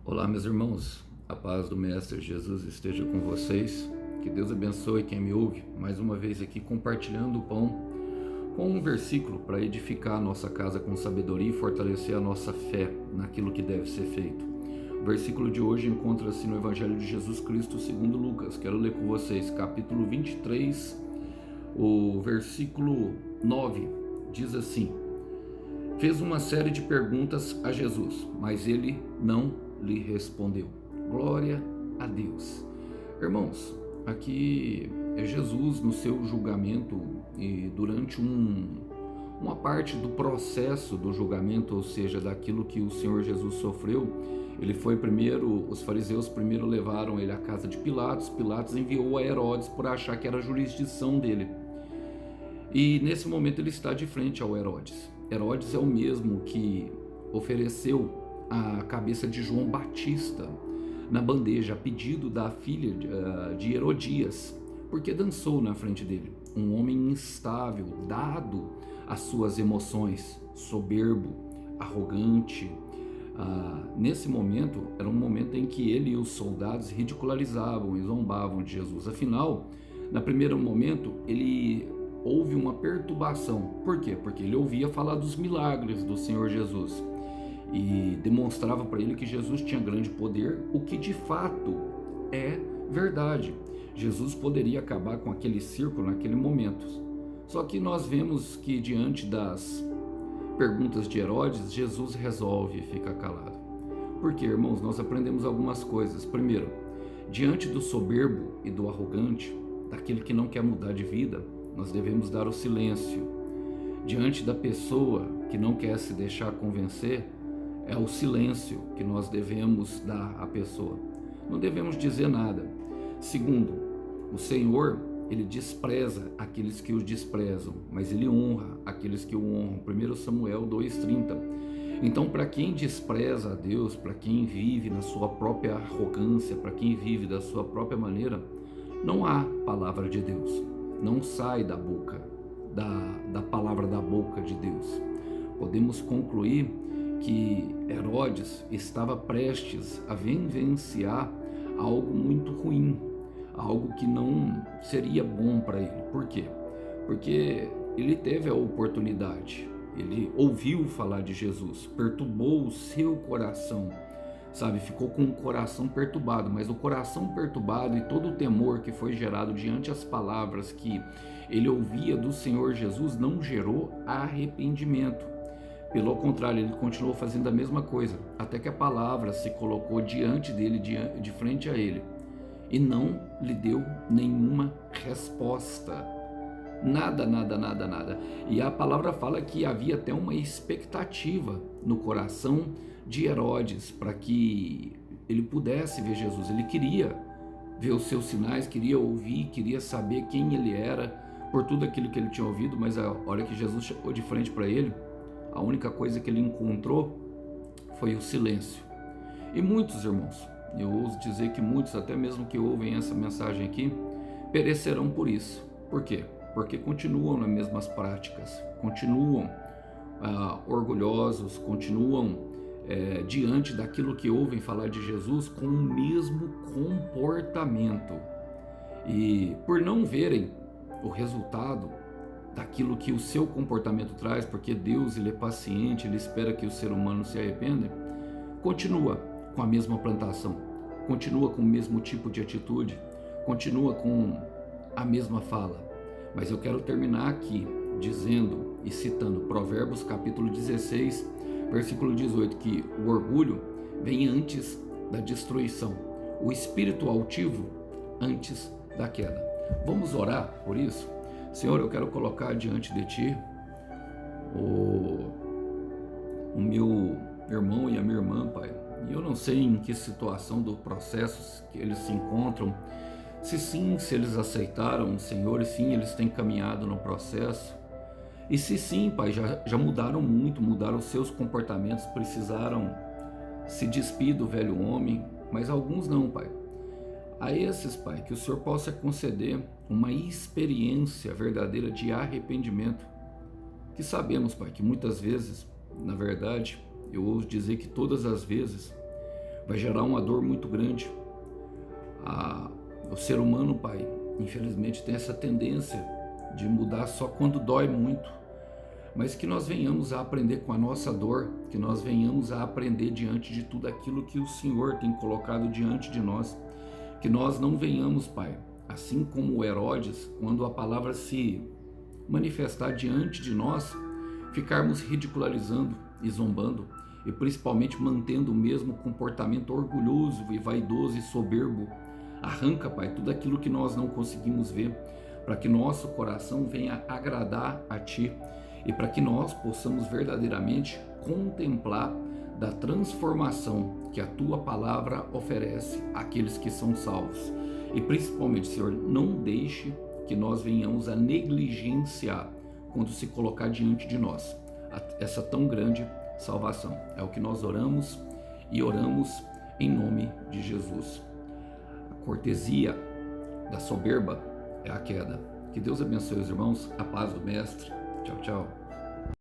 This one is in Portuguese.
Olá, meus irmãos, a paz do Mestre Jesus esteja com vocês, que Deus abençoe quem me ouve, mais uma vez aqui compartilhando o pão com um versículo para edificar a nossa casa com sabedoria e fortalecer a nossa fé naquilo que deve ser feito. O versículo de hoje encontra-se no Evangelho de Jesus Cristo segundo Lucas. Quero ler com vocês, capítulo 23, o versículo 9, diz assim: Fez uma série de perguntas a Jesus, mas ele não lhe respondeu. Glória a Deus. Irmãos, aqui é Jesus no seu julgamento e durante uma parte do processo do julgamento, ou seja, daquilo que o Senhor Jesus sofreu. Ele foi primeiro, os fariseus primeiro levaram ele à casa de Pilatos. Pilatos enviou a Herodes por achar que era a jurisdição dele. E nesse momento ele está de frente ao Herodes. Herodes é o mesmo que ofereceu a cabeça de João Batista na bandeja, a pedido da filha de Herodias, porque dançou na frente dele. Um homem instável, dado às suas emoções, soberbo, arrogante. Nesse momento, era um momento em que ele e os soldados ridicularizavam e zombavam de Jesus. Afinal, no primeiro momento, houve uma perturbação. Por quê? Porque ele ouvia falar dos milagres do Senhor Jesus e demonstrava para ele que Jesus tinha grande poder, o que de fato é verdade. Jesus poderia acabar com aquele círculo naquele momento. Só que nós vemos que diante das perguntas de Herodes, Jesus resolve ficar calado. Por quê, irmãos? Nós aprendemos algumas coisas. Primeiro, diante do soberbo e do arrogante, daquele que não quer mudar de vida, nós devemos dar o silêncio. Diante da pessoa que não quer se deixar convencer, é o silêncio que nós devemos dar à pessoa. Não devemos dizer nada. Segundo, o Senhor, ele despreza aqueles que o desprezam, mas ele honra aqueles que o honram. 1 Samuel 2,30. Então, para quem despreza a Deus, para quem vive na sua própria arrogância, para quem vive da sua própria maneira, não há palavra de Deus. Não sai da boca, da palavra da boca de Deus. Podemos concluir que Herodes estava prestes a vivenciar algo muito ruim, algo que não seria bom para ele. Por quê? Porque ele teve a oportunidade, ele ouviu falar de Jesus, perturbou o seu coração, sabe? Ficou com o coração perturbado, mas o coração perturbado e todo o temor que foi gerado diante das palavras que ele ouvia do Senhor Jesus não gerou arrependimento. Pelo contrário, ele continuou fazendo a mesma coisa, até que a palavra se colocou diante dele, de frente a ele, e não lhe deu nenhuma resposta. Nada. E a palavra fala que havia até uma expectativa no coração de Herodes para que ele pudesse ver Jesus. Ele queria ver os seus sinais, queria ouvir, queria saber quem ele era, por tudo aquilo que ele tinha ouvido, mas a hora que Jesus chegou de frente para ele, a única coisa que ele encontrou foi o silêncio. E muitos, irmãos, eu ouso dizer que muitos, até mesmo que ouvem essa mensagem aqui, perecerão por isso. Por quê? Porque continuam nas mesmas práticas, continuam orgulhosos, continuam diante daquilo que ouvem falar de Jesus com o mesmo comportamento. E por não verem o resultado daquilo que o seu comportamento traz, porque Deus, ele é paciente, ele espera que o ser humano se arrependa, continua com a mesma plantação, continua com o mesmo tipo de atitude, continua com a mesma fala. Mas eu quero terminar aqui dizendo e citando Provérbios capítulo 16, versículo 18, que o orgulho vem antes da destruição, o espírito altivo antes da queda. Vamos orar por isso? Senhor, eu quero colocar diante de Ti o meu irmão e a minha irmã, Pai. E eu não sei em que situação do processo que eles se encontram, se eles aceitaram o Senhor, e sim, eles têm caminhado no processo. E se sim, Pai, já mudaram muito, mudaram os seus comportamentos, precisaram se despir do velho homem, mas alguns não, Pai. A esses, Pai, que o Senhor possa conceder uma experiência verdadeira de arrependimento, que sabemos, Pai, que muitas vezes, na verdade, eu ouso dizer que todas as vezes, vai gerar uma dor muito grande. O ser humano, Pai, infelizmente tem essa tendência de mudar só quando dói muito, mas que nós venhamos a aprender com a nossa dor, que nós venhamos a aprender diante de tudo aquilo que o Senhor tem colocado diante de nós, que nós não venhamos, Pai, assim como Herodes, quando a palavra se manifestar diante de nós, ficarmos ridicularizando e zombando, e principalmente mantendo o mesmo comportamento orgulhoso e vaidoso e soberbo. Arranca, Pai, tudo aquilo que nós não conseguimos ver, para que nosso coração venha agradar a Ti e para que nós possamos verdadeiramente contemplar da transformação que a Tua palavra oferece àqueles que são salvos. E principalmente, Senhor, não deixe que nós venhamos a negligenciar quando se colocar diante de nós essa tão grande salvação. É o que nós oramos e oramos em nome de Jesus. A cortesia da soberba é a queda. Que Deus abençoe os irmãos, a paz do Mestre. Tchau, tchau.